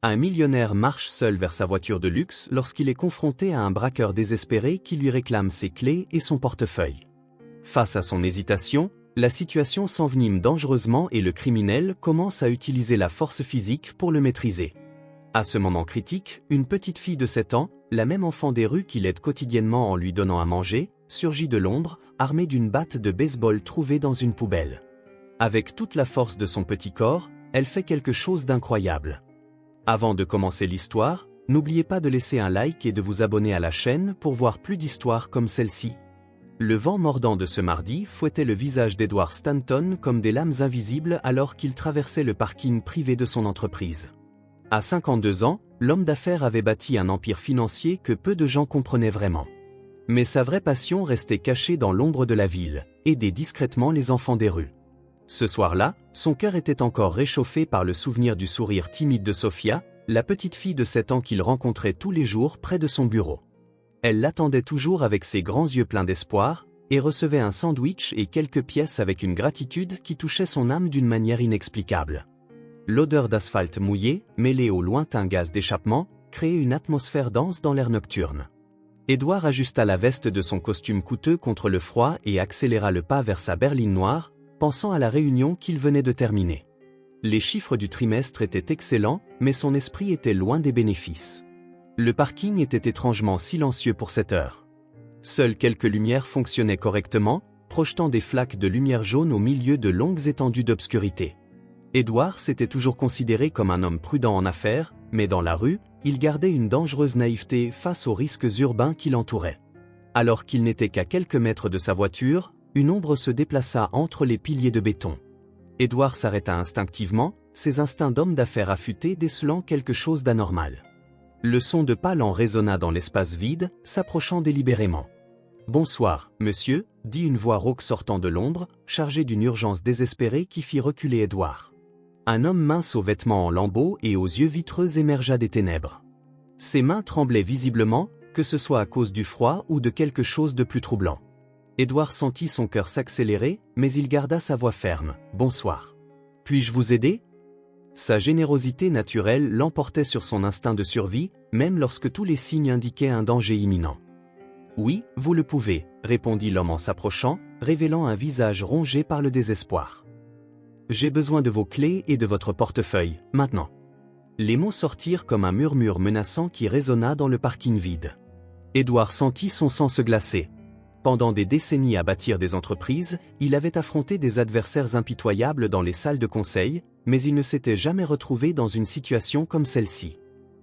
Un millionnaire marche seul vers sa voiture de luxe lorsqu'il est confronté à un braqueur désespéré qui lui réclame ses clés et son portefeuille. Face à son hésitation, la situation s'envenime dangereusement et le criminel commence à utiliser la force physique pour le maîtriser. À ce moment critique, une petite fille de 7 ans, la même enfant des rues qu'il aide quotidiennement en lui donnant à manger, surgit de l'ombre, armée d'une batte de baseball trouvée dans une poubelle. Avec toute la force de son petit corps, elle fait quelque chose d'incroyable. Avant de commencer l'histoire, n'oubliez pas de laisser un like et de vous abonner à la chaîne pour voir plus d'histoires comme celle-ci. Le vent mordant de ce mardi fouettait le visage d'Edward Stanton comme des lames invisibles alors qu'il traversait le parking privé de son entreprise. À 52 ans, l'homme d'affaires avait bâti un empire financier que peu de gens comprenaient vraiment. Mais sa vraie passion restait cachée dans l'ombre de la ville, aider discrètement les enfants des rues. Ce soir-là, son cœur était encore réchauffé par le souvenir du sourire timide de Sophia, la petite fille de 7 ans qu'il rencontrait tous les jours près de son bureau. Elle l'attendait toujours avec ses grands yeux pleins d'espoir, et recevait un sandwich et quelques pièces avec une gratitude qui touchait son âme d'une manière inexplicable. L'odeur d'asphalte mouillé, mêlée au lointain gaz d'échappement, créait une atmosphère dense dans l'air nocturne. Edward ajusta la veste de son costume coûteux contre le froid et accéléra le pas vers sa berline noire, pensant à la réunion qu'il venait de terminer. Les chiffres du trimestre étaient excellents, mais son esprit était loin des bénéfices. Le parking était étrangement silencieux pour cette heure. Seules quelques lumières fonctionnaient correctement, projetant des flaques de lumière jaune au milieu de longues étendues d'obscurité. Edward s'était toujours considéré comme un homme prudent en affaires, mais dans la rue, il gardait une dangereuse naïveté face aux risques urbains qui l'entouraient. Alors qu'il n'était qu'à quelques mètres de sa voiture, une ombre se déplaça entre les piliers de béton. Edward s'arrêta instinctivement, ses instincts d'homme d'affaires affûtés décelant quelque chose d'anormal. Le son de pas lents résonna dans l'espace vide, s'approchant délibérément. « Bonsoir, monsieur », dit une voix rauque sortant de l'ombre, chargée d'une urgence désespérée qui fit reculer Edward. Un homme mince aux vêtements en lambeaux et aux yeux vitreux émergea des ténèbres. Ses mains tremblaient visiblement, que ce soit à cause du froid ou de quelque chose de plus troublant. Edward sentit son cœur s'accélérer, mais il garda sa voix ferme. « Bonsoir. Puis-je vous aider ?» Sa générosité naturelle l'emportait sur son instinct de survie, même lorsque tous les signes indiquaient un danger imminent. « Oui, vous le pouvez », répondit l'homme en s'approchant, révélant un visage rongé par le désespoir. « J'ai besoin de vos clés et de votre portefeuille, maintenant. » Les mots sortirent comme un murmure menaçant qui résonna dans le parking vide. Edward sentit son sang se glacer. Pendant des décennies à bâtir des entreprises, il avait affronté des adversaires impitoyables dans les salles de conseil, mais il ne s'était jamais retrouvé dans une situation comme celle-ci.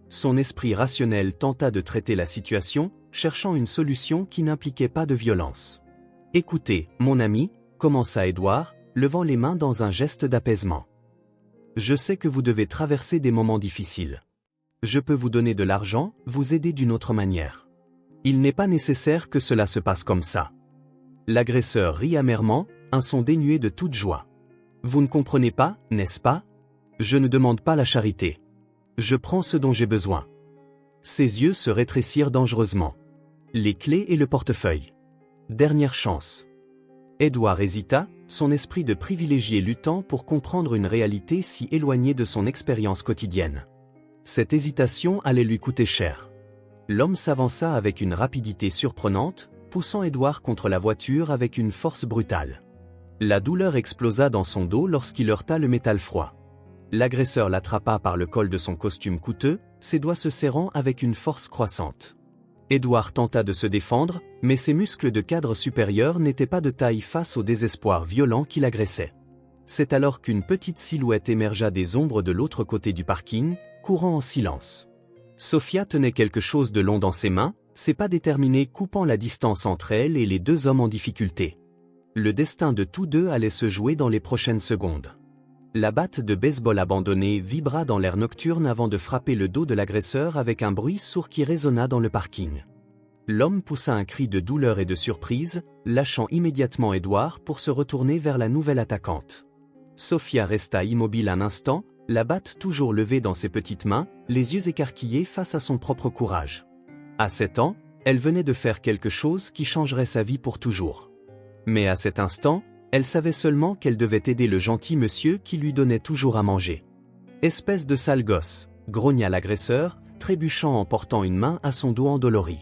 Son esprit rationnel tenta de traiter la situation, cherchant une solution qui n'impliquait pas de violence. « Écoutez, mon ami », commença Edward, levant les mains dans un geste d'apaisement. « Je sais que vous devez traverser des moments difficiles. Je peux vous donner de l'argent, vous aider d'une autre manière. Il n'est pas nécessaire que cela se passe comme ça. » L'agresseur rit amèrement, un son dénué de toute joie. « Vous ne comprenez pas, n'est-ce pas? Je ne demande pas la charité. Je prends ce dont j'ai besoin. » Ses yeux se rétrécirent dangereusement. Les clés et le portefeuille. Dernière chance. Edward hésita, son esprit de privilégié luttant pour comprendre une réalité si éloignée de son expérience quotidienne. Cette hésitation allait lui coûter cher. L'homme s'avança avec une rapidité surprenante, poussant Edward contre la voiture avec une force brutale. La douleur explosa dans son dos lorsqu'il heurta le métal froid. L'agresseur l'attrapa par le col de son costume coûteux, ses doigts se serrant avec une force croissante. Edward tenta de se défendre, mais ses muscles de cadre supérieur n'étaient pas de taille face au désespoir violent qui l'agressait. C'est alors qu'une petite silhouette émergea des ombres de l'autre côté du parking, courant en silence. Sophia tenait quelque chose de long dans ses mains, ses pas déterminés coupant la distance entre elle et les deux hommes en difficulté. Le destin de tous deux allait se jouer dans les prochaines secondes. La batte de baseball abandonnée vibra dans l'air nocturne avant de frapper le dos de l'agresseur avec un bruit sourd qui résonna dans le parking. L'homme poussa un cri de douleur et de surprise, lâchant immédiatement Edward pour se retourner vers la nouvelle attaquante. Sophia resta immobile un instant, la batte toujours levée dans ses petites mains, les yeux écarquillés face à son propre courage. À 7 ans, elle venait de faire quelque chose qui changerait sa vie pour toujours. Mais à cet instant, elle savait seulement qu'elle devait aider le gentil monsieur qui lui donnait toujours à manger. « Espèce de sale gosse !» grogna l'agresseur, trébuchant en portant une main à son dos endolori.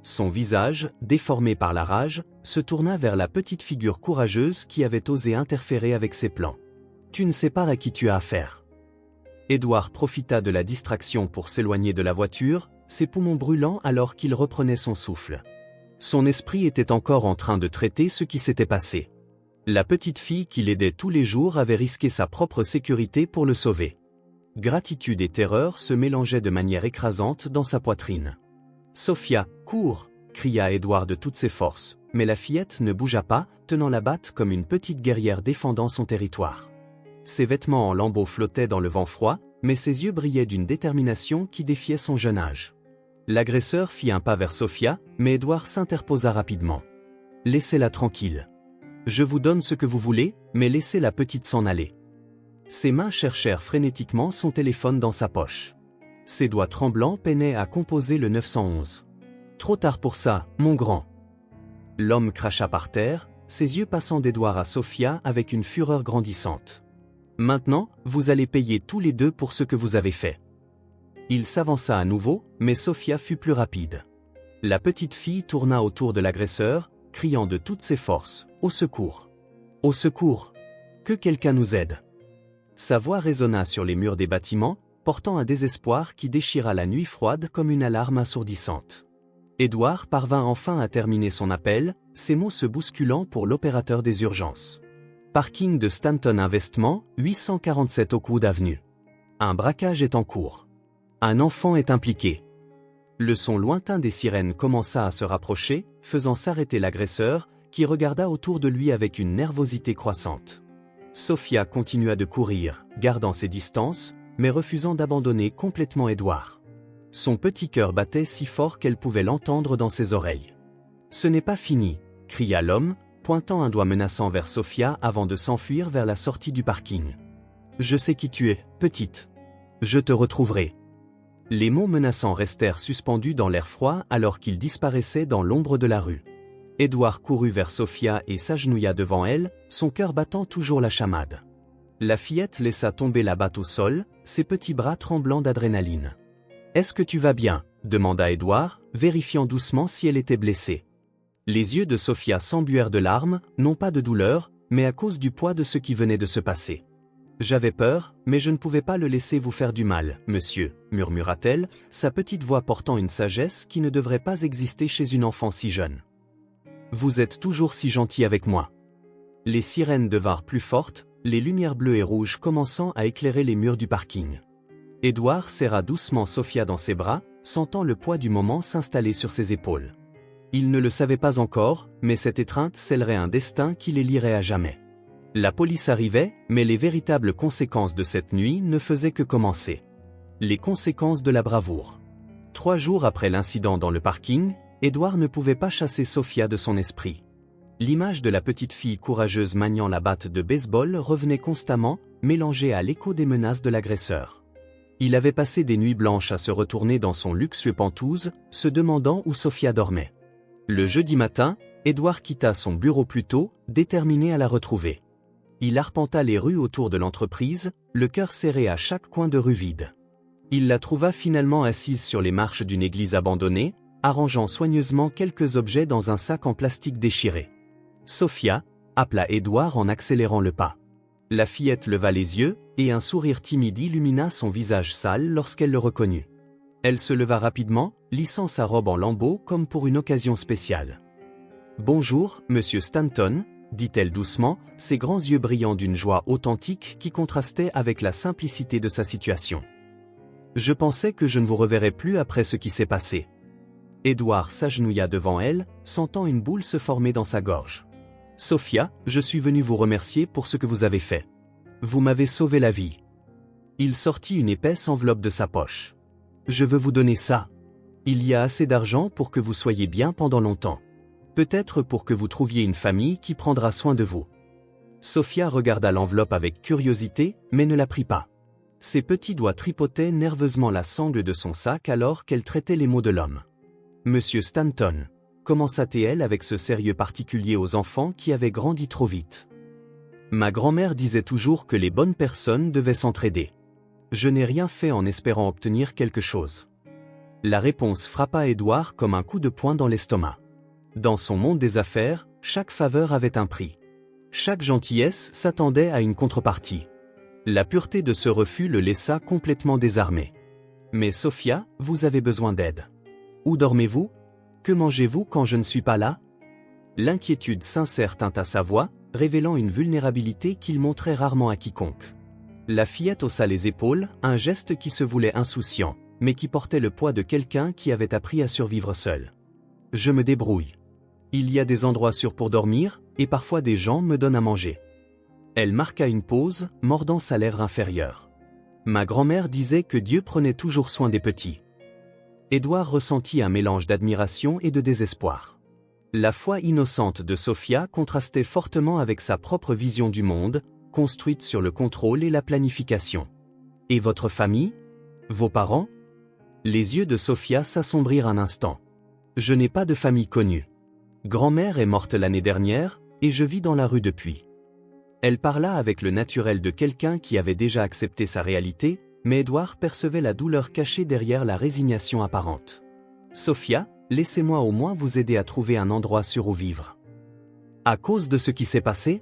Son visage, déformé par la rage, se tourna vers la petite figure courageuse qui avait osé interférer avec ses plans. « Tu ne sais pas à qui tu as affaire. » Édouard profita de la distraction pour s'éloigner de la voiture, ses poumons brûlant alors qu'il reprenait son souffle. Son esprit était encore en train de traiter ce qui s'était passé. La petite fille qui l'aidait tous les jours avait risqué sa propre sécurité pour le sauver. Gratitude et terreur se mélangeaient de manière écrasante dans sa poitrine. « Sophia, cours !» cria Édouard de toutes ses forces, mais la fillette ne bougea pas, tenant la batte comme une petite guerrière défendant son territoire. Ses vêtements en lambeaux flottaient dans le vent froid, mais ses yeux brillaient d'une détermination qui défiait son jeune âge. L'agresseur fit un pas vers Sophia, mais Édouard s'interposa rapidement. « Laissez-la tranquille. Je vous donne ce que vous voulez, mais laissez la petite s'en aller. » Ses mains cherchèrent frénétiquement son téléphone dans sa poche. Ses doigts tremblants peinaient à composer le 911. « Trop tard pour ça, mon grand. » L'homme cracha par terre, ses yeux passant d'Édouard à Sophia avec une fureur grandissante. « Maintenant, vous allez payer tous les deux pour ce que vous avez fait. » Il s'avança à nouveau, mais Sophia fut plus rapide. La petite fille tourna autour de l'agresseur, criant de toutes ses forces, « Au secours! Au secours! Que quelqu'un nous aide !» Sa voix résonna sur les murs des bâtiments, portant un désespoir qui déchira la nuit froide comme une alarme assourdissante. Édouard parvint enfin à terminer son appel, ses mots se bousculant pour l'opérateur des urgences. Parking de Stanton Investment, 847 Oakwood Avenue. Un braquage est en cours. Un enfant est impliqué. Le son lointain des sirènes commença à se rapprocher, faisant s'arrêter l'agresseur, qui regarda autour de lui avec une nervosité croissante. Sophia continua de courir, gardant ses distances, mais refusant d'abandonner complètement Édouard. Son petit cœur battait si fort qu'elle pouvait l'entendre dans ses oreilles. « Ce n'est pas fini !» cria l'homme, pointant un doigt menaçant vers Sophia avant de s'enfuir vers la sortie du parking. « Je sais qui tu es, petite. Je te retrouverai. » Les mots menaçants restèrent suspendus dans l'air froid alors qu'il disparaissait dans l'ombre de la rue. Édouard courut vers Sophia et s'agenouilla devant elle, son cœur battant toujours la chamade. La fillette laissa tomber la batte au sol, ses petits bras tremblants d'adrénaline. « Est-ce que tu vas bien ?» demanda Édouard, vérifiant doucement si elle était blessée. Les yeux de Sophia s'embuèrent de larmes, non pas de douleur, mais à cause du poids de ce qui venait de se passer. « J'avais peur, mais je ne pouvais pas le laisser vous faire du mal, monsieur, » murmura-t-elle, sa petite voix portant une sagesse qui ne devrait pas exister chez une enfant si jeune. « Vous êtes toujours si gentil avec moi. » Les sirènes devinrent plus fortes, les lumières bleues et rouges commençant à éclairer les murs du parking. Édouard serra doucement Sophia dans ses bras, sentant le poids du moment s'installer sur ses épaules. Il ne le savait pas encore, mais cette étreinte scellerait un destin qui les lierait à jamais. La police arrivait, mais les véritables conséquences de cette nuit ne faisaient que commencer. Les conséquences de la bravoure. 3 jours après l'incident dans le parking, Édouard ne pouvait pas chasser Sophia de son esprit. L'image de la petite fille courageuse maniant la batte de baseball revenait constamment, mélangée à l'écho des menaces de l'agresseur. Il avait passé des nuits blanches à se retourner dans son luxueux Penthouse, se demandant où Sophia dormait. Le jeudi matin, Édouard quitta son bureau plus tôt, déterminé à la retrouver. Il arpenta les rues autour de l'entreprise, le cœur serré à chaque coin de rue vide. Il la trouva finalement assise sur les marches d'une église abandonnée, arrangeant soigneusement quelques objets dans un sac en plastique déchiré. « Sophia » appela Édouard en accélérant le pas. La fillette leva les yeux, et un sourire timide illumina son visage sale lorsqu'elle le reconnut. Elle se leva rapidement, lissant sa robe en lambeaux comme pour une occasion spéciale. « Bonjour, monsieur Stanton », dit-elle doucement, ses grands yeux brillant d'une joie authentique qui contrastait avec la simplicité de sa situation. « Je pensais que je ne vous reverrais plus après ce qui s'est passé. » Édouard s'agenouilla devant elle, sentant une boule se former dans sa gorge. « Sophia, je suis venu vous remercier pour ce que vous avez fait. Vous m'avez sauvé la vie. » Il sortit une épaisse enveloppe de sa poche. « Je veux vous donner ça. Il y a assez d'argent pour que vous soyez bien pendant longtemps. Peut-être pour que vous trouviez une famille qui prendra soin de vous. » Sophia regarda l'enveloppe avec curiosité, mais ne la prit pas. Ses petits doigts tripotaient nerveusement la sangle de son sac alors qu'elle traitait les mots de l'homme. « Monsieur Stanton », commença-t-elle avec ce sérieux particulier aux enfants qui avaient grandi trop vite. « Ma grand-mère disait toujours que les bonnes personnes devaient s'entraider. Je n'ai rien fait en espérant obtenir quelque chose. La réponse frappa Édouard comme un coup de poing dans l'estomac. Dans son monde des affaires, chaque faveur avait un prix. Chaque gentillesse s'attendait à une contrepartie. La pureté de ce refus le laissa complètement désarmé. Mais Sophia, vous avez besoin d'aide. Où dormez-vous? Que mangez-vous quand je ne suis pas là? L'inquiétude sincère teinta sa voix, révélant une vulnérabilité qu'il montrait rarement à quiconque. La fillette haussa les épaules, un geste qui se voulait insouciant, mais qui portait le poids de quelqu'un qui avait appris à survivre seul. Je me débrouille. Il y a des endroits sûrs pour dormir, et parfois des gens me donnent à manger. Elle marqua une pause, mordant sa lèvre inférieure. Ma grand-mère disait que Dieu prenait toujours soin des petits. Édouard ressentit un mélange d'admiration et de désespoir. La foi innocente de Sophia contrastait fortement avec sa propre vision du monde, construite sur le contrôle et la planification. Et votre famille? Vos parents? Les yeux de Sophia s'assombrirent un instant. Je n'ai pas de famille connue. Grand-mère est morte l'année dernière, et je vis dans la rue depuis. Elle parla avec le naturel de quelqu'un qui avait déjà accepté sa réalité, mais Édouard percevait la douleur cachée derrière la résignation apparente. Sophia, laissez-moi au moins vous aider à trouver un endroit sûr où vivre. À cause de ce qui s'est passé?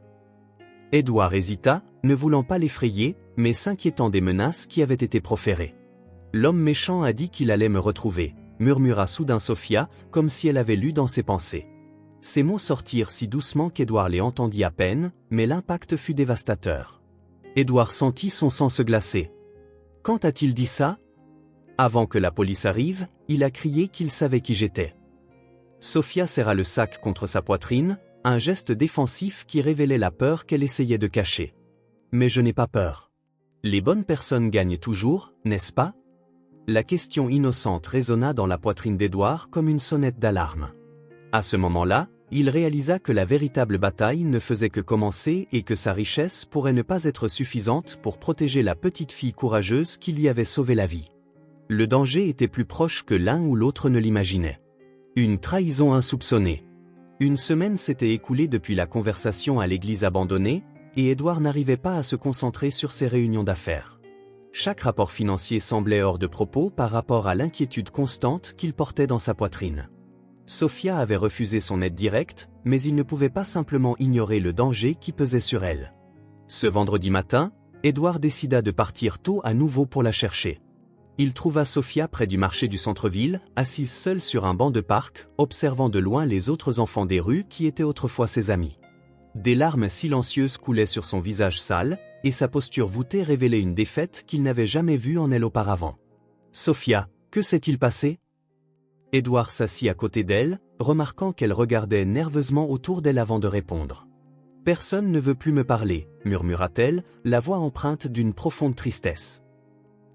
Édouard hésita, ne voulant pas l'effrayer, mais s'inquiétant des menaces qui avaient été proférées. L'homme méchant a dit qu'il allait me retrouver, murmura soudain Sophia, comme si elle avait lu dans ses pensées. Ces mots sortirent si doucement qu'Édouard les entendit à peine, mais l'impact fut dévastateur. Édouard sentit son sang se glacer. Quand a-t-il dit ça? Avant que la police arrive, il a crié qu'il savait qui j'étais. Sophia serra le sac contre sa poitrine, un geste défensif qui révélait la peur qu'elle essayait de cacher. Mais je n'ai pas peur. Les bonnes personnes gagnent toujours, n'est-ce pas? La question innocente résonna dans la poitrine d'Édouard comme une sonnette d'alarme. À ce moment-là, il réalisa que la véritable bataille ne faisait que commencer et que sa richesse pourrait ne pas être suffisante pour protéger la petite fille courageuse qui lui avait sauvé la vie. Le danger était plus proche que l'un ou l'autre ne l'imaginait. Une trahison insoupçonnée. Une semaine s'était écoulée depuis la conversation à l'église abandonnée, et Édouard n'arrivait pas à se concentrer sur ses réunions d'affaires. Chaque rapport financier semblait hors de propos par rapport à l'inquiétude constante qu'il portait dans sa poitrine. Sophia avait refusé son aide directe, mais il ne pouvait pas simplement ignorer le danger qui pesait sur elle. Ce vendredi matin, Édouard décida de partir tôt à nouveau pour la chercher. Il trouva Sophia près du marché du centre-ville, assise seule sur un banc de parc, observant de loin les autres enfants des rues qui étaient autrefois ses amis. Des larmes silencieuses coulaient sur son visage sale, et sa posture voûtée révélait une défaite qu'il n'avait jamais vue en elle auparavant. « Sophia, que s'est-il passé ?» Édouard s'assit à côté d'elle, remarquant qu'elle regardait nerveusement autour d'elle avant de répondre. « Personne ne veut plus me parler, » murmura-t-elle, la voix empreinte d'une profonde tristesse.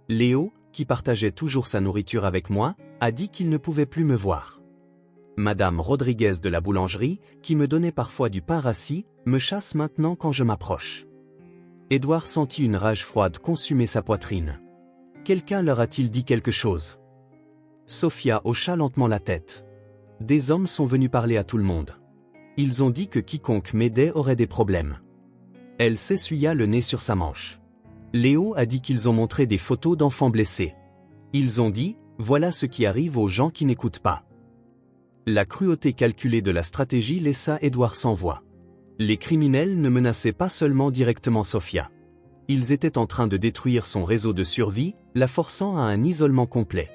Léo, qui partageait toujours sa nourriture avec moi, a dit qu'il ne pouvait plus me voir. Madame Rodriguez de la boulangerie, qui me donnait parfois du pain rassis, me chasse maintenant quand je m'approche. Édouard sentit une rage froide consumer sa poitrine. Quelqu'un leur a-t-il dit quelque chose? Sophia hocha lentement la tête. Des hommes sont venus parler à tout le monde. Ils ont dit que quiconque m'aidait aurait des problèmes. Elle s'essuya le nez sur sa manche. Léo a dit qu'ils ont montré des photos d'enfants blessés. Ils ont dit, voilà ce qui arrive aux gens qui n'écoutent pas. La cruauté calculée de la stratégie laissa Édouard sans voix. Les criminels ne menaçaient pas seulement directement Sophia. Ils étaient en train de détruire son réseau de survie, la forçant à un isolement complet.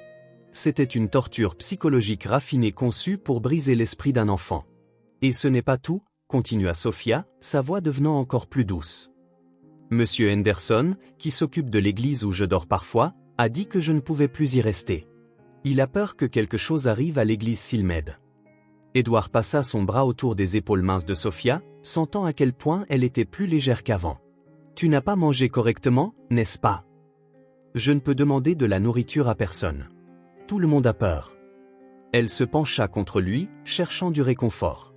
C'était une torture psychologique raffinée conçue pour briser l'esprit d'un enfant. Et ce n'est pas tout, continua Sophia, sa voix devenant encore plus douce. Monsieur Henderson, qui s'occupe de l'église où je dors parfois, a dit que je ne pouvais plus y rester. Il a peur que quelque chose arrive à l'église s'il m'aide. Édouard passa son bras autour des épaules minces de Sophia, sentant à quel point elle était plus légère qu'avant. Tu n'as pas mangé correctement, n'est-ce pas? Je ne peux demander de la nourriture à personne. Tout le monde a peur. Elle se pencha contre lui, cherchant du réconfort.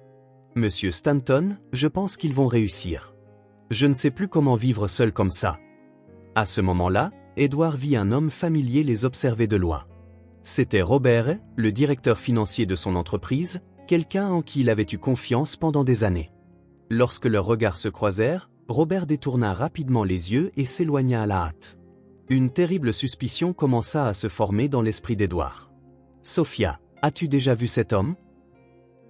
Monsieur Stanton, je pense qu'ils vont réussir. Je ne sais plus comment vivre seul comme ça. À ce moment-là, Édouard vit un homme familier les observer de loin. C'était Robert, le directeur financier de son entreprise, quelqu'un en qui il avait eu confiance pendant des années. Lorsque leurs regards se croisèrent, Robert détourna rapidement les yeux et s'éloigna à la hâte. Une terrible suspicion commença à se former dans l'esprit d'Édouard. « Sophia, as-tu déjà vu cet homme ?»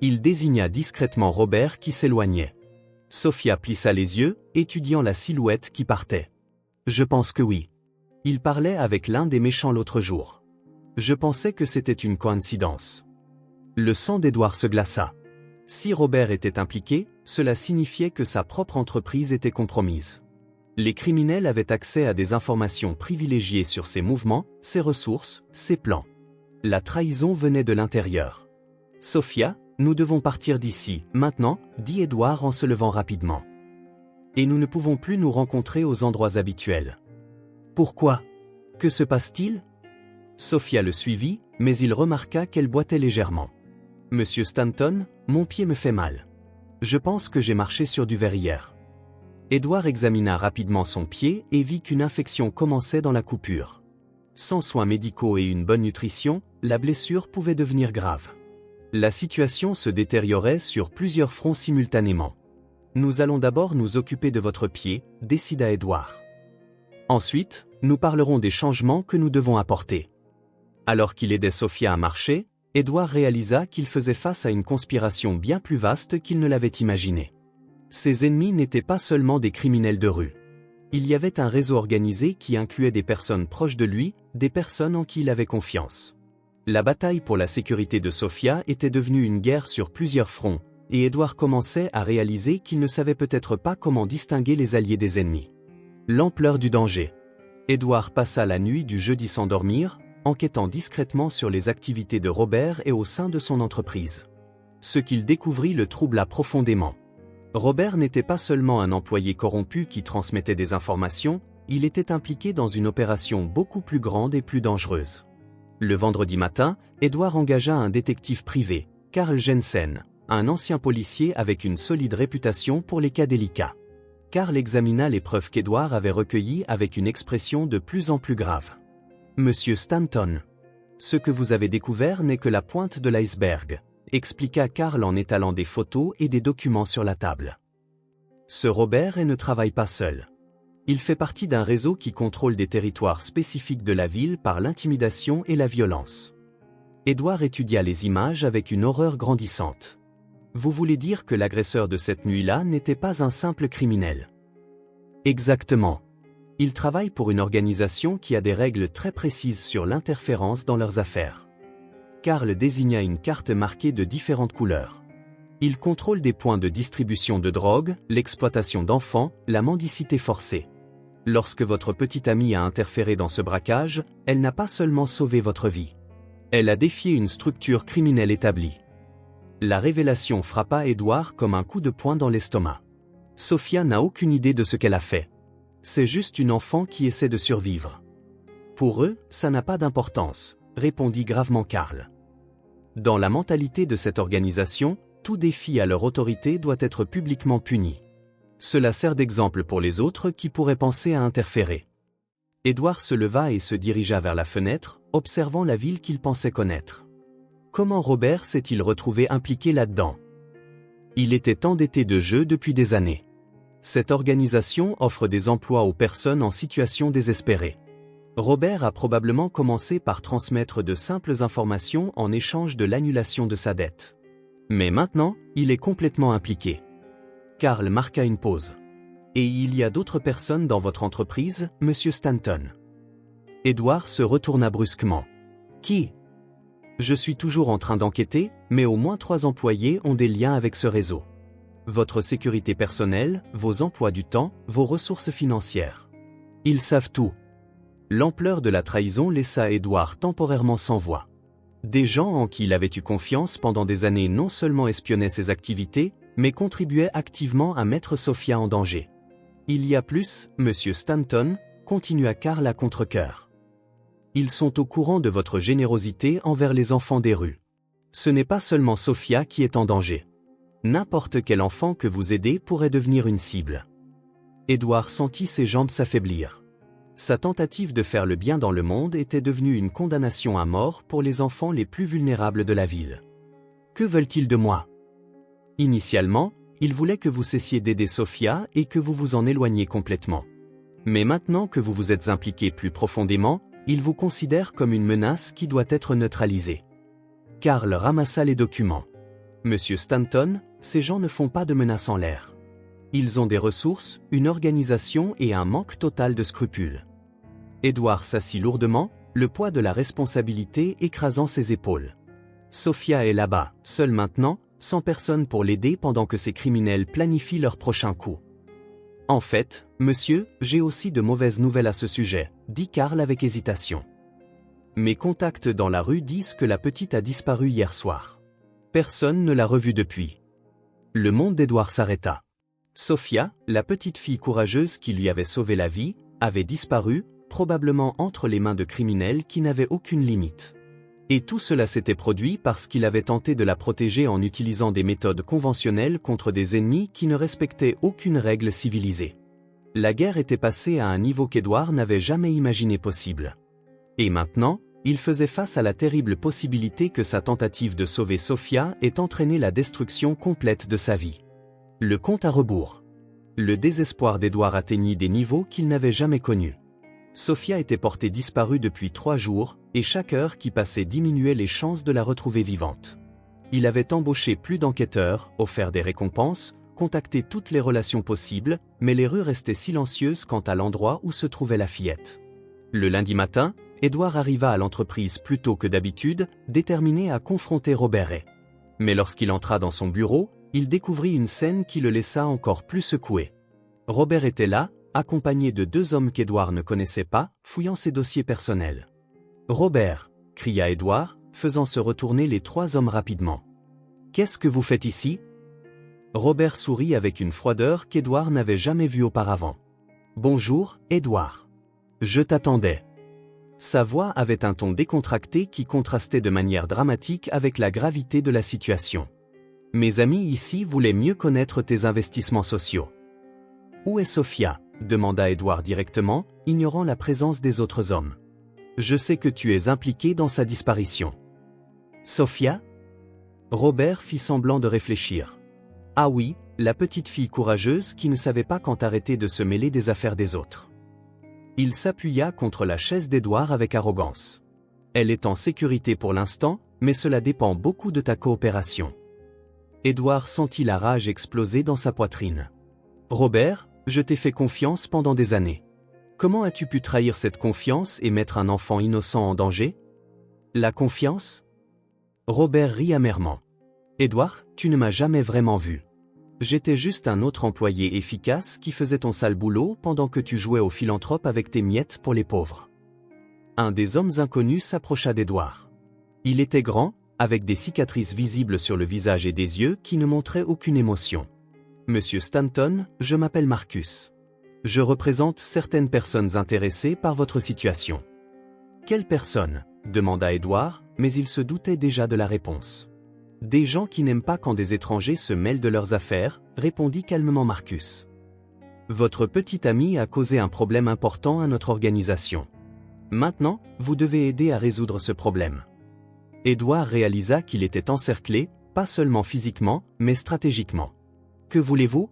Il désigna discrètement Robert qui s'éloignait. Sophia plissa les yeux, étudiant la silhouette qui partait. « Je pense que oui. Il parlait avec l'un des méchants l'autre jour. Je pensais que c'était une coïncidence. » Le sang d'Édouard se glaça. Si Robert était impliqué, cela signifiait que sa propre entreprise était compromise. Les criminels avaient accès à des informations privilégiées sur ses mouvements, ses ressources, ses plans. La trahison venait de l'intérieur. « Sophia, nous devons partir d'ici, maintenant, » dit Édouard en se levant rapidement. « Et nous ne pouvons plus nous rencontrer aux endroits habituels. »« Pourquoi ? Que se passe-t-il » Sophia le suivit, mais il remarqua qu'elle boitait légèrement. « Monsieur Stanton, mon pied me fait mal. Je pense que j'ai marché sur du verre hier. » Édouard examina rapidement son pied et vit qu'une infection commençait dans la coupure. Sans soins médicaux et une bonne nutrition, la blessure pouvait devenir grave. La situation se détériorait sur plusieurs fronts simultanément. « Nous allons d'abord nous occuper de votre pied, » décida Édouard. « Ensuite, nous parlerons des changements que nous devons apporter. » Alors qu'il aidait Sophia à marcher, Édouard réalisa qu'il faisait face à une conspiration bien plus vaste qu'il ne l'avait imaginé. Ses ennemis n'étaient pas seulement des criminels de rue. Il y avait un réseau organisé qui incluait des personnes proches de lui, des personnes en qui il avait confiance. La bataille pour la sécurité de Sophia était devenue une guerre sur plusieurs fronts, et Édouard commençait à réaliser qu'il ne savait peut-être pas comment distinguer les alliés des ennemis. L'ampleur du danger. Édouard passa la nuit du jeudi sans dormir, enquêtant discrètement sur les activités de Robert et au sein de son entreprise. Ce qu'il découvrit le troubla profondément. Robert n'était pas seulement un employé corrompu qui transmettait des informations, il était impliqué dans une opération beaucoup plus grande et plus dangereuse. Le vendredi matin, Édouard engagea un détective privé, Carl Jensen, un ancien policier avec une solide réputation pour les cas délicats. Carl examina les preuves qu'Édouard avait recueillies avec une expression de plus en plus grave. « Monsieur Stanton, ce que vous avez découvert n'est que la pointe de l'iceberg, » expliqua Carl en étalant des photos et des documents sur la table. Ce Robert ne travaille pas seul. Il fait partie d'un réseau qui contrôle des territoires spécifiques de la ville par l'intimidation et la violence. Édouard étudia les images avec une horreur grandissante. Vous voulez dire que l'agresseur de cette nuit-là n'était pas un simple criminel? Exactement. Il travaille pour une organisation qui a des règles très précises sur l'interférence dans leurs affaires. Carl désigna une carte marquée de différentes couleurs. Il contrôle des points de distribution de drogue, l'exploitation d'enfants, la mendicité forcée. Lorsque votre petite amie a interféré dans ce braquage, elle n'a pas seulement sauvé votre vie. Elle a défié une structure criminelle établie. La révélation frappa Édouard comme un coup de poing dans l'estomac. Sophia n'a aucune idée de ce qu'elle a fait. C'est juste une enfant qui essaie de survivre. Pour eux, ça n'a pas d'importance, répondit gravement Carl. Dans la mentalité de cette organisation, tout défi à leur autorité doit être publiquement puni. Cela sert d'exemple pour les autres qui pourraient penser à interférer. Édouard se leva et se dirigea vers la fenêtre, observant la ville qu'il pensait connaître. Comment Robert s'est-il retrouvé impliqué là-dedans? Il était endetté de jeu depuis des années. Cette organisation offre des emplois aux personnes en situation désespérée. Robert a probablement commencé par transmettre de simples informations en échange de l'annulation de sa dette. Mais maintenant, il est complètement impliqué. Carl marqua une pause. Et il y a d'autres personnes dans votre entreprise, Monsieur Stanton? Édouard se retourna brusquement. Qui? Je suis toujours en train d'enquêter, mais au moins 3 employés ont des liens avec ce réseau. Votre sécurité personnelle, vos emplois du temps, vos ressources financières. Ils savent tout. L'ampleur de la trahison laissa Édouard temporairement sans voix. Des gens en qui il avait eu confiance pendant des années non seulement espionnaient ses activités, mais contribuaient activement à mettre Sophia en danger. Il y a plus, Monsieur Stanton, continua Carl à contre-cœur. Ils sont au courant de votre générosité envers les enfants des rues. Ce n'est pas seulement Sophia qui est en danger. N'importe quel enfant que vous aidez pourrait devenir une cible. Édouard sentit ses jambes s'affaiblir. Sa tentative de faire le bien dans le monde était devenue une condamnation à mort pour les enfants les plus vulnérables de la ville. Que veulent-ils de moi? Initialement, ils voulaient que vous cessiez d'aider Sophia et que vous vous en éloigniez complètement. Mais maintenant que vous vous êtes impliqué plus profondément, il vous considère comme une menace qui doit être neutralisée. Carl ramassa les documents. Monsieur Stanton, ces gens ne font pas de menaces en l'air. Ils ont des ressources, une organisation et un manque total de scrupules. Edward s'assit lourdement, le poids de la responsabilité écrasant ses épaules. Sophia est là-bas, seule maintenant, sans personne pour l'aider pendant que ces criminels planifient leur prochain coup. En fait, monsieur, j'ai aussi de mauvaises nouvelles à ce sujet, dit Carl avec hésitation. Mes contacts dans la rue disent que la petite a disparu hier soir. Personne ne l'a revue depuis. Le monde d'Edward s'arrêta. Sophia, la petite fille courageuse qui lui avait sauvé la vie, avait disparu, probablement entre les mains de criminels qui n'avaient aucune limite. Et tout cela s'était produit parce qu'il avait tenté de la protéger en utilisant des méthodes conventionnelles contre des ennemis qui ne respectaient aucune règle civilisée. La guerre était passée à un niveau qu'Edward n'avait jamais imaginé possible. Et maintenant, il faisait face à la terrible possibilité que sa tentative de sauver Sophia ait entraîné la destruction complète de sa vie. Le compte à rebours. Le désespoir d'Edward atteignit des niveaux qu'il n'avait jamais connus. Sophia était portée disparue depuis 3 jours, et chaque heure qui passait diminuait les chances de la retrouver vivante. Il avait embauché plus d'enquêteurs, offert des récompenses, contacté toutes les relations possibles, mais les rues restaient silencieuses quant à l'endroit où se trouvait la fillette. Le lundi matin, Edward arriva à l'entreprise plus tôt que d'habitude, déterminé à confronter Robert Ray. Mais lorsqu'il entra dans son bureau, il découvrit une scène qui le laissa encore plus secoué. Robert était là, accompagné de 2 hommes qu'Edward ne connaissait pas, fouillant ses dossiers personnels. « Robert !» cria Edward, faisant se retourner les 3 hommes rapidement. « Qu'est-ce que vous faites ici ?» Robert sourit avec une froideur qu'Edward n'avait jamais vue auparavant. « Bonjour, Edward. Je t'attendais. » Sa voix avait un ton décontracté qui contrastait de manière dramatique avec la gravité de la situation. « Mes amis ici voulaient mieux connaître tes investissements sociaux. »« Où est Sophia ?» demanda Edward directement, ignorant la présence des autres hommes. « Je sais que tu es impliqué dans sa disparition. »« Sophia ?» Robert fit semblant de réfléchir. « Ah oui, la petite fille courageuse qui ne savait pas quand arrêter de se mêler des affaires des autres. » Il s'appuya contre la chaise d'Edward avec arrogance. « Elle est en sécurité pour l'instant, mais cela dépend beaucoup de ta coopération. » Edward sentit la rage exploser dans sa poitrine. « Robert, je t'ai fait confiance pendant des années. Comment as-tu pu trahir cette confiance et mettre un enfant innocent en danger ? La confiance ? » Robert rit amèrement. « Edward, tu ne m'as jamais vraiment vu. J'étais juste un autre employé efficace qui faisait ton sale boulot pendant que tu jouais au philanthrope avec tes miettes pour les pauvres. » Un des hommes inconnus s'approcha d'Edward. Il était grand, avec des cicatrices visibles sur le visage et des yeux qui ne montraient aucune émotion. « Monsieur Stanton, je m'appelle Marcus. Je représente certaines personnes intéressées par votre situation. »« Quelles personnes ?» demanda Edward, mais il se doutait déjà de la réponse. « Des gens qui n'aiment pas quand des étrangers se mêlent de leurs affaires, répondit calmement Marcus. Votre petit ami a causé un problème important à notre organisation. Maintenant, vous devez aider à résoudre ce problème. » Edward réalisa qu'il était encerclé, pas seulement physiquement, mais stratégiquement. « Que voulez-vous »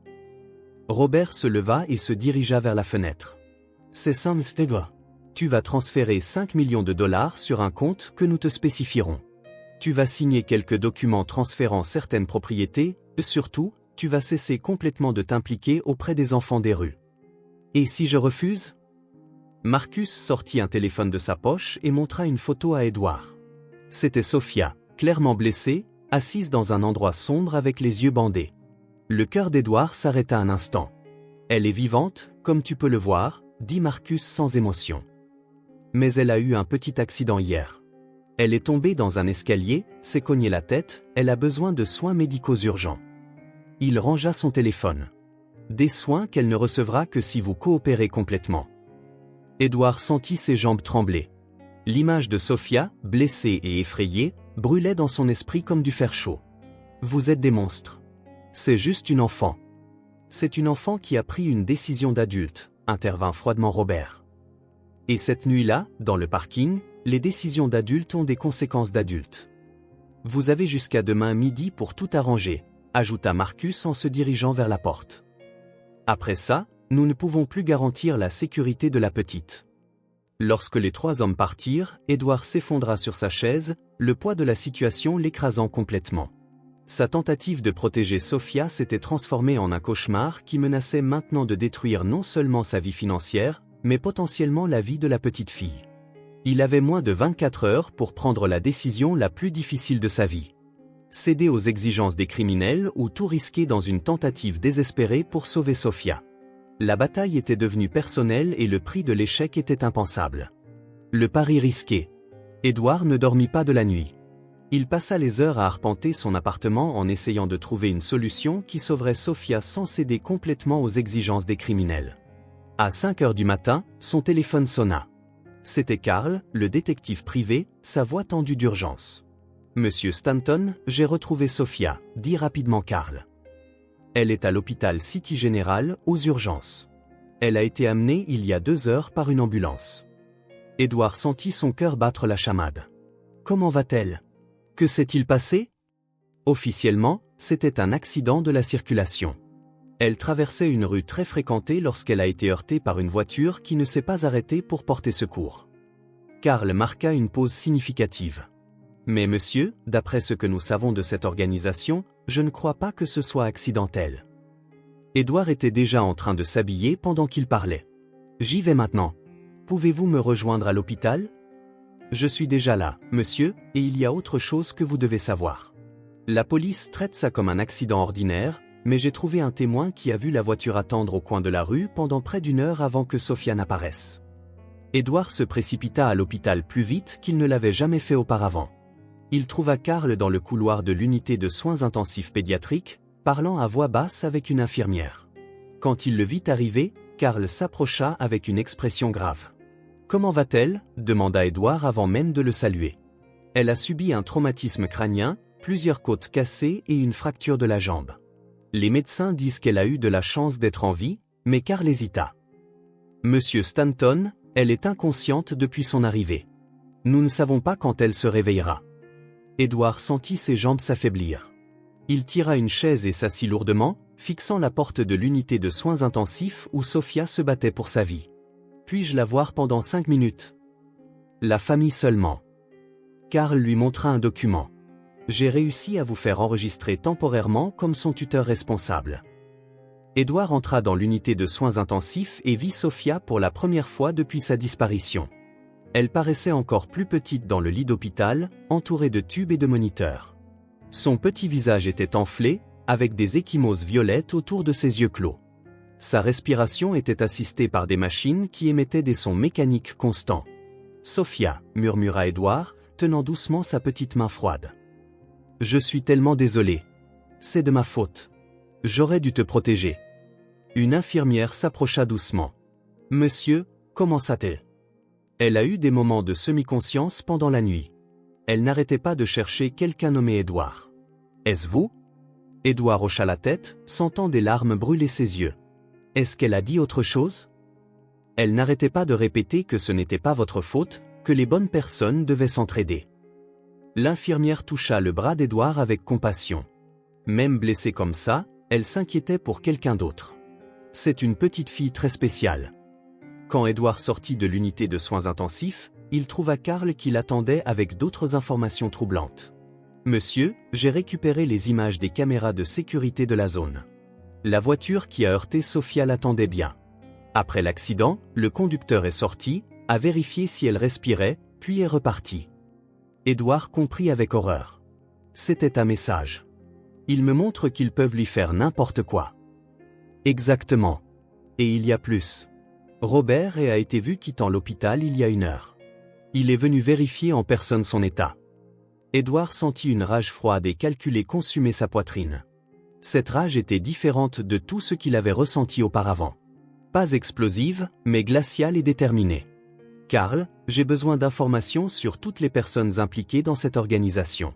Robert se leva et se dirigea vers la fenêtre. « C'est simple, Edward. Tu vas transférer 5 millions de dollars sur un compte que nous te spécifierons. Tu vas signer quelques documents transférant certaines propriétés, et surtout, tu vas cesser complètement de t'impliquer auprès des enfants des rues. Et si je refuse ?» Marcus sortit un téléphone de sa poche et montra une photo à Edward. C'était Sophia, clairement blessée, assise dans un endroit sombre avec les yeux bandés. Le cœur d'Edward s'arrêta un instant. « Elle est vivante, comme tu peux le voir, » dit Marcus sans émotion. « Mais elle a eu un petit accident hier. Elle est tombée dans un escalier, s'est cognée la tête, elle a besoin de soins médicaux urgents. » Il rangea son téléphone. « Des soins qu'elle ne recevra que si vous coopérez complètement. » Edward sentit ses jambes trembler. L'image de Sophia, blessée et effrayée, brûlait dans son esprit comme du fer chaud. « Vous êtes des monstres. C'est juste une enfant. » « C'est une enfant qui a pris une décision d'adulte, » intervint froidement Robert. « Et cette nuit-là, dans le parking, les décisions d'adultes ont des conséquences d'adultes. Vous avez jusqu'à demain midi pour tout arranger, » ajouta Marcus en se dirigeant vers la porte. Après ça, nous ne pouvons plus garantir la sécurité de la petite. Lorsque les 3 hommes partirent, Edward s'effondra sur sa chaise, le poids de la situation l'écrasant complètement. Sa tentative de protéger Sophia s'était transformée en un cauchemar qui menaçait maintenant de détruire non seulement sa vie financière, mais potentiellement la vie de la petite fille. Il avait moins de 24 heures pour prendre la décision la plus difficile de sa vie. Céder aux exigences des criminels ou tout risquer dans une tentative désespérée pour sauver Sophia. La bataille était devenue personnelle et le prix de l'échec était impensable. Le pari risqué. Edward ne dormit pas de la nuit. Il passa les heures à arpenter son appartement en essayant de trouver une solution qui sauverait Sophia sans céder complètement aux exigences des criminels. À 5 heures du matin, son téléphone sonna. C'était Carl, le détective privé, sa voix tendue d'urgence. « Monsieur Stanton, j'ai retrouvé Sophia », dit rapidement Carl. Elle est à l'hôpital City General, aux urgences. Elle a été amenée il y a 2 heures par une ambulance. Edward sentit son cœur battre la chamade. Comment va-t-elle ? Que s'est-il passé ? Officiellement, c'était un accident de la circulation. Elle traversait une rue très fréquentée lorsqu'elle a été heurtée par une voiture qui ne s'est pas arrêtée pour porter secours. Carl marqua une pause significative. Mais monsieur, d'après ce que nous savons de cette organisation, je ne crois pas que ce soit accidentel. Edward était déjà en train de s'habiller pendant qu'il parlait. J'y vais maintenant. Pouvez-vous me rejoindre à l'hôpital ? Je suis déjà là, monsieur, et il y a autre chose que vous devez savoir. La police traite ça comme un accident ordinaire, mais j'ai trouvé un témoin qui a vu la voiture attendre au coin de la rue pendant près d'1 heure avant que Sophia n'apparaisse. Edward se précipita à l'hôpital plus vite qu'il ne l'avait jamais fait auparavant. Il trouva Carl dans le couloir de l'unité de soins intensifs pédiatriques, parlant à voix basse avec une infirmière. Quand il le vit arriver, Carl s'approcha avec une expression grave. « Comment va-t-elle » demanda Edward avant même de le saluer. « Elle a subi un traumatisme crânien, plusieurs côtes cassées et une fracture de la jambe. Les médecins disent qu'elle a eu de la chance d'être en vie, mais Carl hésita. « Monsieur Stanton, elle est inconsciente depuis son arrivée. Nous ne savons pas quand elle se réveillera. » Edward sentit ses jambes s'affaiblir. Il tira une chaise et s'assit lourdement, fixant la porte de l'unité de soins intensifs où Sophia se battait pour sa vie. « Puis-je la voir pendant 5 minutes ?» La famille seulement. Carl lui montra un document. « J'ai réussi à vous faire enregistrer temporairement comme son tuteur responsable. » Edward entra dans l'unité de soins intensifs et vit Sophia pour la première fois depuis sa disparition. Elle paraissait encore plus petite dans le lit d'hôpital, entourée de tubes et de moniteurs. Son petit visage était enflé, avec des ecchymoses violettes autour de ses yeux clos. Sa respiration était assistée par des machines qui émettaient des sons mécaniques constants. « Sophia » murmura Edward, tenant doucement sa petite main froide. « Je suis tellement désolé. C'est de ma faute. J'aurais dû te protéger. » Une infirmière s'approcha doucement. « Monsieur, comment ça-t-elle » Elle a eu des moments de semi-conscience pendant la nuit. Elle n'arrêtait pas de chercher quelqu'un nommé Edward. « Est-ce vous » Edward hocha la tête, sentant des larmes brûler ses yeux. « Est-ce qu'elle a dit autre chose » Elle n'arrêtait pas de répéter que ce n'était pas votre faute, que les bonnes personnes devaient s'entraider. L'infirmière toucha le bras d'Edward avec compassion. Même blessée comme ça, elle s'inquiétait pour quelqu'un d'autre. C'est une petite fille très spéciale. Quand Edward sortit de l'unité de soins intensifs, il trouva Carl qui l'attendait avec d'autres informations troublantes. « Monsieur, j'ai récupéré les images des caméras de sécurité de la zone. La voiture qui a heurté Sophia l'attendait bien. Après l'accident, le conducteur est sorti, a vérifié si elle respirait, puis est reparti. » Edward comprit avec horreur. C'était un message. Il me montre qu'ils peuvent lui faire n'importe quoi. Exactement. Et il y a plus. Robert a été vu quittant l'hôpital il y a 1 heure. Il est venu vérifier en personne son état. Edward sentit une rage froide et calculée consumer sa poitrine. Cette rage était différente de tout ce qu'il avait ressenti auparavant. Pas explosive, mais glaciale et déterminée. « Carl, j'ai besoin d'informations sur toutes les personnes impliquées dans cette organisation.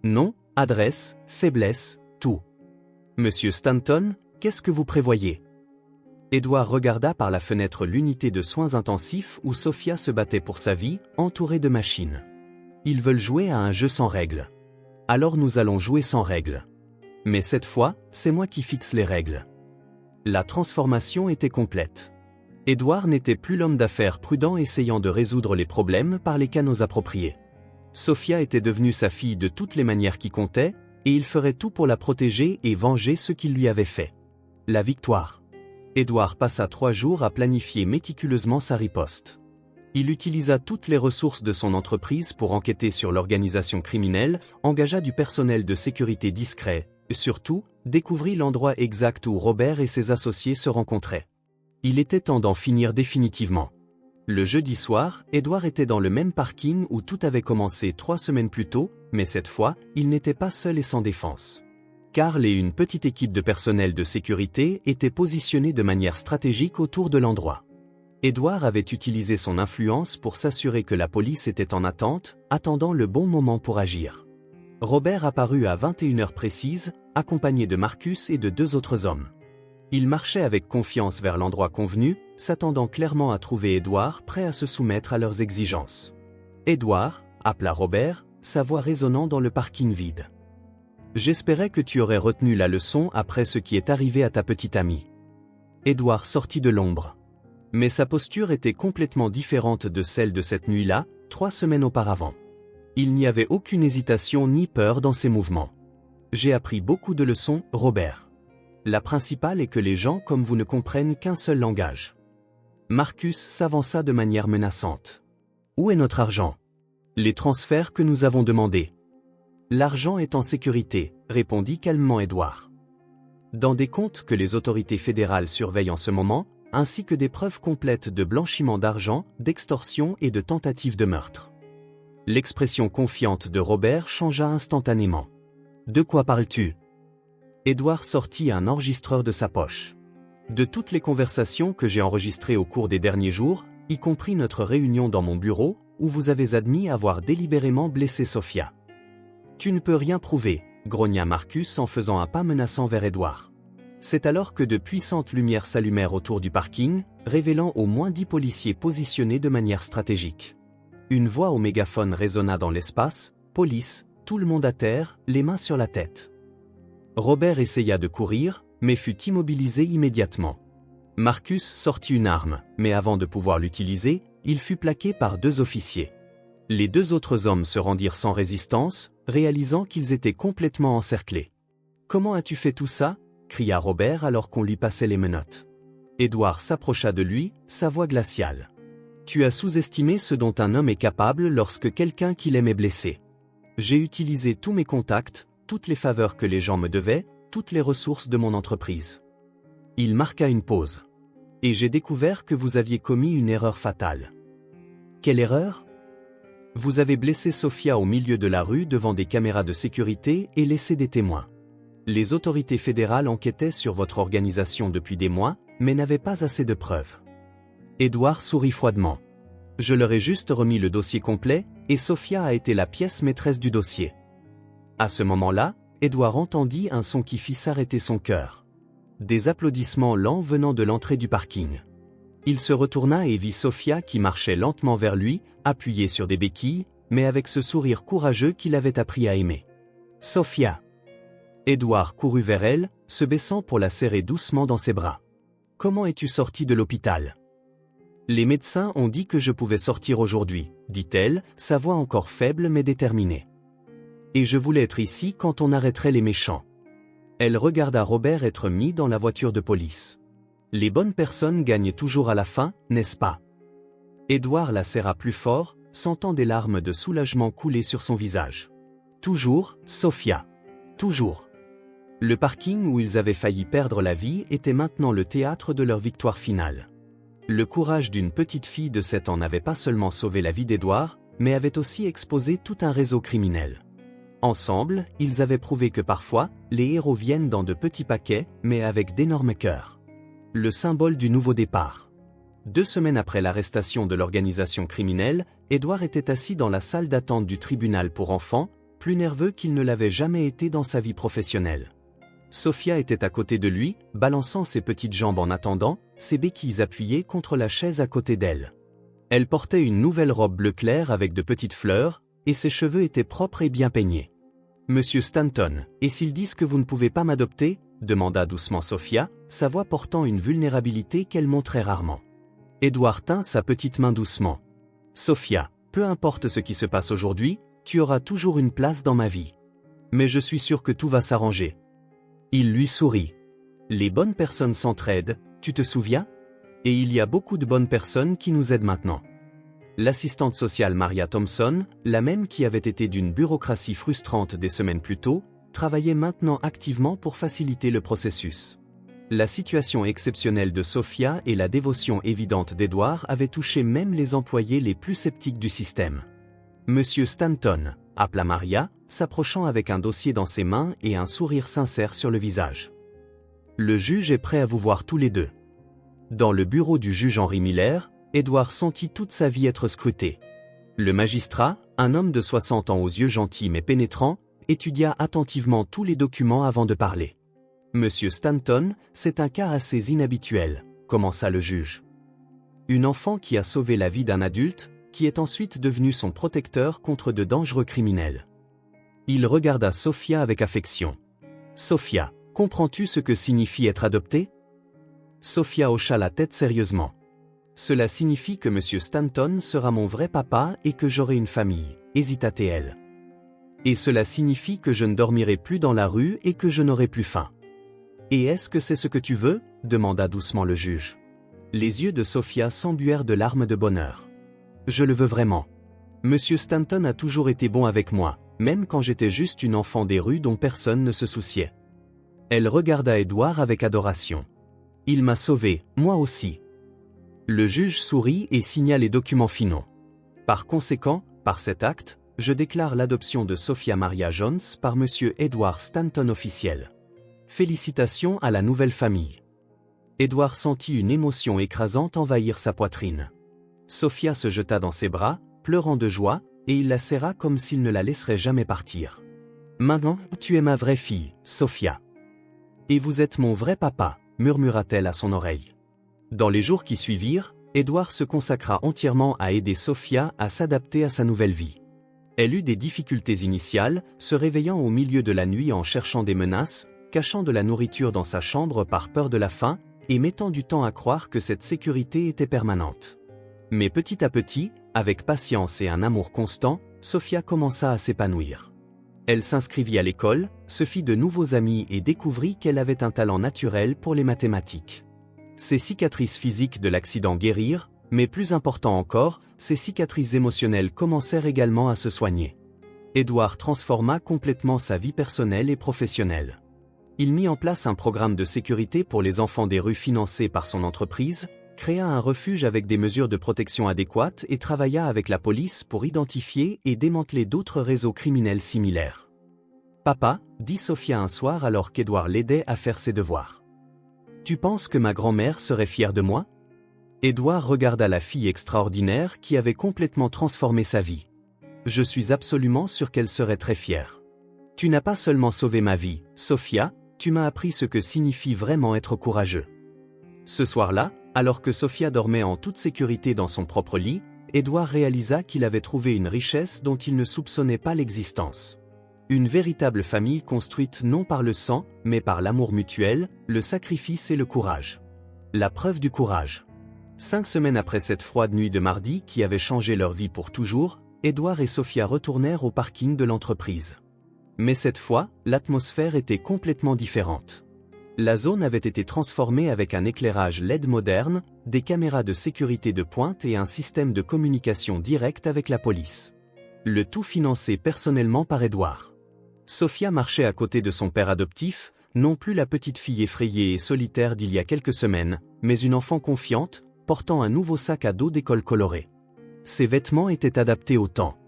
Nom, adresse, faiblesse, tout. Monsieur Stanton, qu'est-ce que vous prévoyez ?» Edward regarda par la fenêtre l'unité de soins intensifs où Sophia se battait pour sa vie, entourée de machines. Ils veulent jouer à un jeu sans règles. Alors nous allons jouer sans règles. Mais cette fois, c'est moi qui fixe les règles. La transformation était complète. Édouard n'était plus l'homme d'affaires prudent essayant de résoudre les problèmes par les canaux appropriés. Sophia était devenue sa fille de toutes les manières qui comptaient, et il ferait tout pour la protéger et venger ce qu'il lui avait fait. La victoire. Édouard passa 3 jours à planifier méticuleusement sa riposte. Il utilisa toutes les ressources de son entreprise pour enquêter sur l'organisation criminelle, engagea du personnel de sécurité discret, et surtout, découvrit l'endroit exact où Robert et ses associés se rencontraient. Il était temps d'en finir définitivement. Le jeudi soir, Édouard était dans le même parking où tout avait commencé 3 semaines plus tôt, mais cette fois, il n'était pas seul et sans défense. Karl et une petite équipe de personnel de sécurité étaient positionnés de manière stratégique autour de l'endroit. Édouard avait utilisé son influence pour s'assurer que la police était en attente, attendant le bon moment pour agir. Robert apparut à 21h précise, accompagné de Marcus et de 2 autres hommes. Il marchait avec confiance vers l'endroit convenu, s'attendant clairement à trouver Édouard prêt à se soumettre à leurs exigences. « Édouard » appela Robert, sa voix résonnant dans le parking vide. « J'espérais que tu aurais retenu la leçon après ce qui est arrivé à ta petite amie. » Édouard sortit de l'ombre. Mais sa posture était complètement différente de celle de cette nuit-là, 3 semaines auparavant. Il n'y avait aucune hésitation ni peur dans ses mouvements. « J'ai appris beaucoup de leçons, Robert. La principale est que les gens comme vous ne comprennent qu'un seul langage. » Marcus s'avança de manière menaçante. « Où est notre argent? Les transferts que nous avons demandés. »« L'argent est en sécurité, » répondit calmement Édouard. « Dans des comptes que les autorités fédérales surveillent en ce moment, ainsi que des preuves complètes de blanchiment d'argent, d'extorsion et de tentative de meurtre. » L'expression confiante de Robert changea instantanément. « De quoi parles-tu » Édouard sortit un enregistreur de sa poche. « De toutes les conversations que j'ai enregistrées au cours des derniers jours, y compris notre réunion dans mon bureau, où vous avez admis avoir délibérément blessé Sophia. »« Tu ne peux rien prouver, » grogna Marcus en faisant un pas menaçant vers Édouard. C'est alors que de puissantes lumières s'allumèrent autour du parking, révélant au moins 10 policiers positionnés de manière stratégique. Une voix au mégaphone résonna dans l'espace, « Police, tout le monde à terre, les mains sur la tête. » Robert essaya de courir, mais fut immobilisé immédiatement. Marcus sortit une arme, mais avant de pouvoir l'utiliser, il fut plaqué par 2 officiers. Les 2 autres hommes se rendirent sans résistance, réalisant qu'ils étaient complètement encerclés. « Comment as-tu fait tout ça ?» cria Robert alors qu'on lui passait les menottes. Édouard s'approcha de lui, sa voix glaciale. « Tu as sous-estimé ce dont un homme est capable lorsque quelqu'un qu'il aime est blessé. J'ai utilisé tous mes contacts, toutes les faveurs que les gens me devaient, toutes les ressources de mon entreprise. » Il marqua une pause. « Et j'ai découvert que vous aviez commis une erreur fatale. » « Quelle erreur ? » « Vous avez blessé Sophia au milieu de la rue devant des caméras de sécurité et laissé des témoins. Les autorités fédérales enquêtaient sur votre organisation depuis des mois, mais n'avaient pas assez de preuves. » Édouard sourit froidement. « Je leur ai juste remis le dossier complet, et Sophia a été la pièce maîtresse du dossier. » À ce moment-là, Édouard entendit un son qui fit s'arrêter son cœur. Des applaudissements lents venant de l'entrée du parking. Il se retourna et vit Sophia qui marchait lentement vers lui, appuyée sur des béquilles, mais avec ce sourire courageux qu'il avait appris à aimer. « Sophia !» Édouard courut vers elle, se baissant pour la serrer doucement dans ses bras. « Comment es-tu sorti de l'hôpital ?»« Les médecins ont dit que je pouvais sortir aujourd'hui, » dit-elle, sa voix encore faible mais déterminée. « Et je voulais être ici quand on arrêterait les méchants. » Elle regarda Robert être mis dans la voiture de police. « Les bonnes personnes gagnent toujours à la fin, n'est-ce pas ?» Édouard la serra plus fort, sentant des larmes de soulagement couler sur son visage. « Toujours, Sophia. Toujours. » Le parking où ils avaient failli perdre la vie était maintenant le théâtre de leur victoire finale. Le courage d'une petite fille de 7 ans n'avait pas seulement sauvé la vie d'Édouard, mais avait aussi exposé tout un réseau criminel. Ensemble, ils avaient prouvé que parfois, les héros viennent dans de petits paquets, mais avec d'énormes cœurs. Le symbole du nouveau départ. 2 semaines après l'arrestation de l'organisation criminelle, Édouard était assis dans la salle d'attente du tribunal pour enfants, plus nerveux qu'il ne l'avait jamais été dans sa vie professionnelle. Sophia était à côté de lui, balançant ses petites jambes en attendant, ses béquilles appuyées contre la chaise à côté d'elle. Elle portait une nouvelle robe bleu clair avec de petites fleurs, et ses cheveux étaient propres et bien peignés. « Monsieur Stanton, et s'ils disent que vous ne pouvez pas m'adopter, demanda doucement Sophia, sa voix portant une vulnérabilité qu'elle montrait rarement. Édouard tint sa petite main doucement. Sophia, peu importe ce qui se passe aujourd'hui, tu auras toujours une place dans ma vie. Mais je suis sûr que tout va s'arranger. Il lui sourit. Les bonnes personnes s'entraident, tu te souviens? Et il y a beaucoup de bonnes personnes qui nous aident maintenant. L'assistante sociale Maria Thompson, la même qui avait été d'une bureaucratie frustrante des semaines plus tôt, travaillait maintenant activement pour faciliter le processus. La situation exceptionnelle de Sophia et la dévotion évidente d'Édouard avaient touché même les employés les plus sceptiques du système. Monsieur Stanton, appela Maria, s'approchant avec un dossier dans ses mains et un sourire sincère sur le visage. Le juge est prêt à vous voir tous les deux. Dans le bureau du juge Henry Miller, Édouard sentit toute sa vie être scrutée. Le magistrat, un homme de 60 ans aux yeux gentils mais pénétrants, étudia attentivement tous les documents avant de parler. Monsieur Stanton, c'est un cas assez inhabituel, commença le juge. Une enfant qui a sauvé la vie d'un adulte, qui est ensuite devenu son protecteur contre de dangereux criminels. Il regarda Sophia avec affection. Sophia, comprends-tu ce que signifie être adoptée? Sophia hocha la tête sérieusement. Cela signifie que Monsieur Stanton sera mon vrai papa et que j'aurai une famille, hésita-t-elle. Et cela signifie que je ne dormirai plus dans la rue et que je n'aurai plus faim. Et est-ce que c'est ce que tu veux? Demanda doucement le juge. Les yeux de Sophia s'embuèrent de larmes de bonheur. Je le veux vraiment. Monsieur Stanton a toujours été bon avec moi, même quand j'étais juste une enfant des rues dont personne ne se souciait. Elle regarda Édouard avec adoration. Il m'a sauvé, moi aussi. Le juge sourit et signa les documents finaux. Par conséquent, par cet acte, je déclare l'adoption de Sophia Maria Jones par Monsieur Edward Stanton officiel. Félicitations à la nouvelle famille. Édouard sentit une émotion écrasante envahir sa poitrine. Sophia se jeta dans ses bras, pleurant de joie, et il la serra comme s'il ne la laisserait jamais partir. Maintenant, tu es ma vraie fille, Sophia. Et vous êtes mon vrai papa, murmura-t-elle à son oreille. Dans les jours qui suivirent, Édouard se consacra entièrement à aider Sophia à s'adapter à sa nouvelle vie. Elle eut des difficultés initiales, se réveillant au milieu de la nuit en cherchant des menaces, cachant de la nourriture dans sa chambre par peur de la faim, et mettant du temps à croire que cette sécurité était permanente. Mais petit à petit, avec patience et un amour constant, Sophia commença à s'épanouir. Elle s'inscrivit à l'école, se fit de nouveaux amis et découvrit qu'elle avait un talent naturel pour les mathématiques. Ses cicatrices physiques de l'accident guérirent, mais plus important encore, ses cicatrices émotionnelles commencèrent également à se soigner. Édouard transforma complètement sa vie personnelle et professionnelle. Il mit en place un programme de sécurité pour les enfants des rues financé par son entreprise, créa un refuge avec des mesures de protection adéquates et travailla avec la police pour identifier et démanteler d'autres réseaux criminels similaires. « Papa », dit Sophia un soir alors qu'Édouard l'aidait à faire ses devoirs. « Tu penses que ma grand-mère serait fière de moi ?» Édouard regarda la fille extraordinaire qui avait complètement transformé sa vie. « Je suis absolument sûr qu'elle serait très fière. Tu n'as pas seulement sauvé ma vie, Sophia, tu m'as appris ce que signifie vraiment être courageux. » Ce soir-là, alors que Sophia dormait en toute sécurité dans son propre lit, Édouard réalisa qu'il avait trouvé une richesse dont il ne soupçonnait pas l'existence. Une véritable famille construite non par le sang, mais par l'amour mutuel, le sacrifice et le courage. La preuve du courage. 5 semaines après cette froide nuit de mardi qui avait changé leur vie pour toujours, Édouard et Sophia retournèrent au parking de l'entreprise. Mais cette fois, l'atmosphère était complètement différente. La zone avait été transformée avec un éclairage LED moderne, des caméras de sécurité de pointe et un système de communication directe avec la police. Le tout financé personnellement par Édouard. Sophia marchait à côté de son père adoptif, non plus la petite fille effrayée et solitaire d'il y a quelques semaines, mais une enfant confiante, portant un nouveau sac à dos d'école coloré. Ses vêtements étaient adaptés au temps.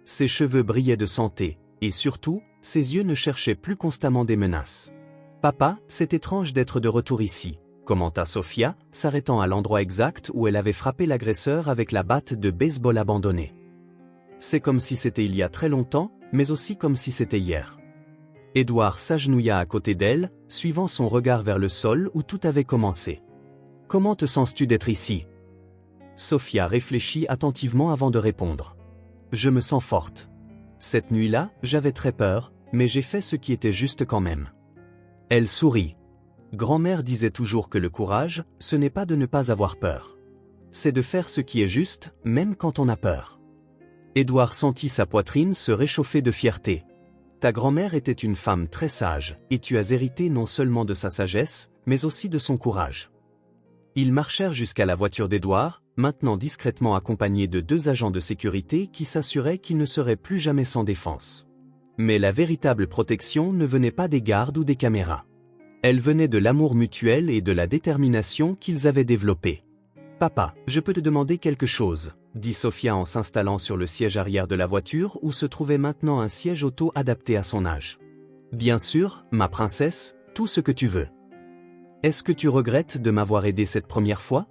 Ses cheveux brillaient de santé, et surtout, ses yeux ne cherchaient plus constamment des menaces. « Papa, c'est étrange d'être de retour ici », commenta Sophia, s'arrêtant à l'endroit exact où elle avait frappé l'agresseur avec la batte de baseball abandonnée. « C'est comme si c'était il y a très longtemps, mais aussi comme si c'était hier. » Édouard s'agenouilla à côté d'elle, suivant son regard vers le sol où tout avait commencé. « Comment te sens-tu d'être ici ?» Sophia réfléchit attentivement avant de répondre. « Je me sens forte. Cette nuit-là, j'avais très peur, mais j'ai fait ce qui était juste quand même. » Elle sourit. Grand-mère disait toujours que le courage, ce n'est pas de ne pas avoir peur. C'est de faire ce qui est juste, même quand on a peur. Édouard sentit sa poitrine se réchauffer de fierté. Ta grand-mère était une femme très sage, et tu as hérité non seulement de sa sagesse, mais aussi de son courage. Ils marchèrent jusqu'à la voiture d'Édouard, maintenant discrètement accompagnés de 2 agents de sécurité qui s'assuraient qu'il ne serait plus jamais sans défense. Mais la véritable protection ne venait pas des gardes ou des caméras. Elle venait de l'amour mutuel et de la détermination qu'ils avaient développée. « Papa, je peux te demander quelque chose ?» dit Sophia en s'installant sur le siège arrière de la voiture où se trouvait maintenant un siège auto adapté à son âge. « Bien sûr, ma princesse, tout ce que tu veux. » « Est-ce que tu regrettes de m'avoir aidé cette première fois ?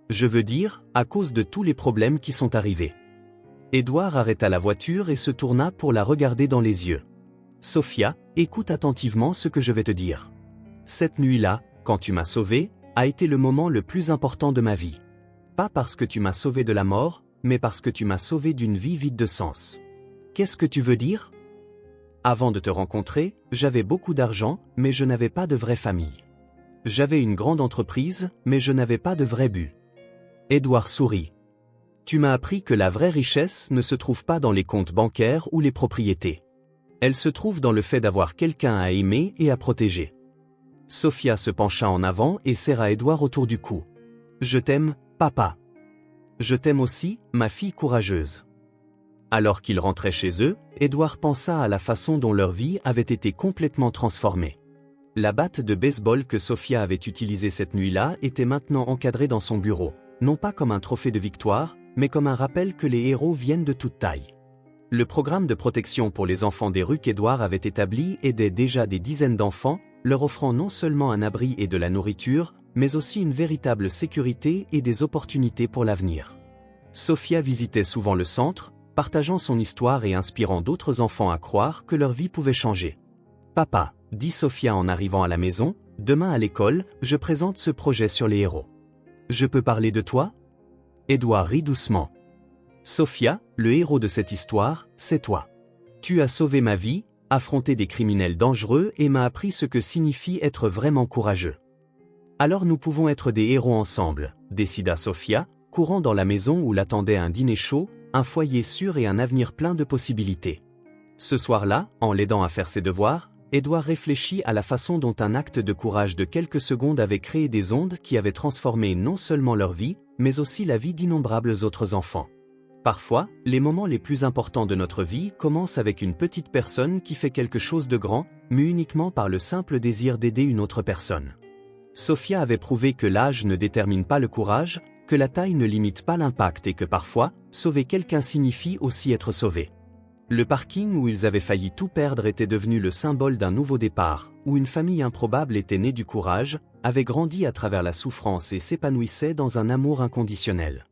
Je veux dire, à cause de tous les problèmes qui sont arrivés. » Édouard arrêta la voiture et se tourna pour la regarder dans les yeux. « Sophia, écoute attentivement ce que je vais te dire. Cette nuit-là, quand tu m'as sauvé, a été le moment le plus important de ma vie. Pas parce que tu m'as sauvé de la mort, mais parce que tu m'as sauvé d'une vie vide de sens. Qu'est-ce que tu veux dire ? Avant de te rencontrer, j'avais beaucoup d'argent, mais je n'avais pas de vraie famille. J'avais une grande entreprise, mais je n'avais pas de vrai but. » Édouard sourit. « Tu m'as appris que la vraie richesse ne se trouve pas dans les comptes bancaires ou les propriétés. Elle se trouve dans le fait d'avoir quelqu'un à aimer et à protéger. » Sophia se pencha en avant et serra Édouard autour du cou. « Je t'aime, papa. Je t'aime aussi, ma fille courageuse. » Alors qu'ils rentraient chez eux, Édouard pensa à la façon dont leur vie avait été complètement transformée. La batte de baseball que Sophia avait utilisée cette nuit-là était maintenant encadrée dans son bureau, non pas comme un trophée de victoire, mais comme un rappel que les héros viennent de toute taille. Le programme de protection pour les enfants des rues qu'Édouard avait établi aidait déjà des dizaines d'enfants, leur offrant non seulement un abri et de la nourriture, mais aussi une véritable sécurité et des opportunités pour l'avenir. Sophia visitait souvent le centre, partageant son histoire et inspirant d'autres enfants à croire que leur vie pouvait changer. « Papa, » dit Sophia en arrivant à la maison, « demain à l'école, je présente ce projet sur les héros. Je peux parler de toi ?» Édouard rit doucement. « Sophia, le héros de cette histoire, c'est toi. Tu as sauvé ma vie, affronté des criminels dangereux et m'as appris ce que signifie être vraiment courageux. Alors nous pouvons être des héros ensemble, » décida Sophia, courant dans la maison où l'attendait un dîner chaud, un foyer sûr et un avenir plein de possibilités. Ce soir-là, en l'aidant à faire ses devoirs, Édouard réfléchit à la façon dont un acte de courage de quelques secondes avait créé des ondes qui avaient transformé non seulement leur vie, mais aussi la vie d'innombrables autres enfants. Parfois, les moments les plus importants de notre vie commencent avec une petite personne qui fait quelque chose de grand, mais uniquement par le simple désir d'aider une autre personne. Sophia avait prouvé que l'âge ne détermine pas le courage, que la taille ne limite pas l'impact et que parfois, sauver quelqu'un signifie aussi être sauvé. Le parking où ils avaient failli tout perdre était devenu le symbole d'un nouveau départ, où une famille improbable était née du courage, avait grandi à travers la souffrance et s'épanouissait dans un amour inconditionnel.